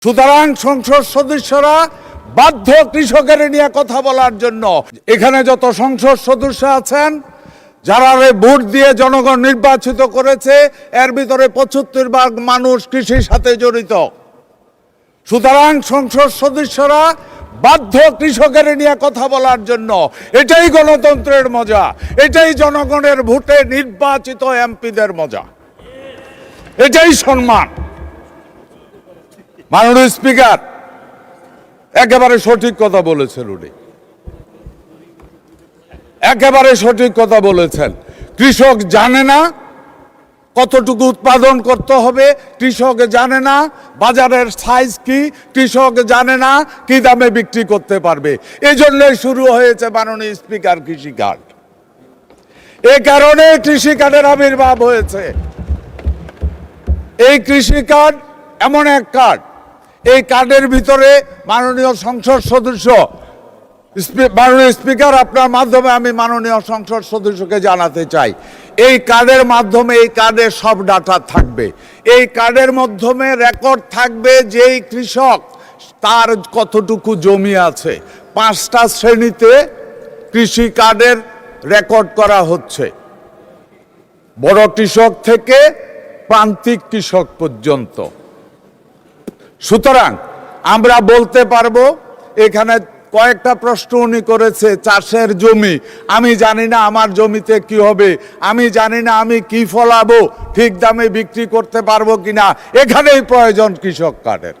সুতরাং সংসদ সদস্যরা বাধ্য কৃষকের নিয়ে কথা বলার জন্য। এখানে যত সংসদ সদস্য আছেন যারা ভোট দিয়ে জনগণ নির্বাচিত করেছে, এর ভিতরে ৭৫% মানুষ কৃষির সাথে জড়িত। সুতরাং সংসদ সদস্যরা বাধ্য কৃষকের নিয়ে কথা বলার জন্য। এটাই গণতন্ত্রের মজা, এটাই জনগণের ভোটে নির্বাচিত এমপিদের মজা, এটাই সম্মান। মাননীয় স্পিকার একেবারে সঠিক কথা বলেছেন, উনি একেবারে সঠিক কথা বলেছেন। কৃষক জানে না কতটুকু উৎপাদন করতে হবে, কৃষক জানে না বাজারের সাইজ কি, কৃষক জানে না কি দামে বিক্রি করতে পারবে। এই জন্যই শুরু হয়েছে মাননীয় স্পিকার কৃষি কার্ড। এই কারণে কৃষি কার্ডের আবির্ভাব হয়েছে। এই কৃষি কার্ড এমন এক কার্ড, এই কার্ডের ভিতরে মাননীয় সংসদ সদস্য, মাননীয় স্পিকার আপনার মাধ্যমে আমি মাননীয় সংসদ সদস্যকে জানাতে চাই, এই কার্ডের মাধ্যমে এই কার্ডের সব ডাটা থাকবে। এই কার্ডের মাধ্যমে রেকর্ড থাকবে যেই কৃষক তার কতটুকু জমি আছে। 5টা শ্রেণীতে কৃষি কার্ডের রেকর্ড করা হচ্ছে, বড় কৃষক থেকে প্রান্তিক কৃষক পর্যন্ত। সুতরাং আমরা বলতে পারবো, এখানে কয়েকটা প্রশ্ন উনি করেছে, চাষের জমি, আমি জানি না আমার জমিতে কি হবে, আমি জানি না আমি কি ফলাবো, ঠিক দামে বিক্রি করতে পারবো কিনা। এখানেই প্রয়োজন কৃষক কার্ডের।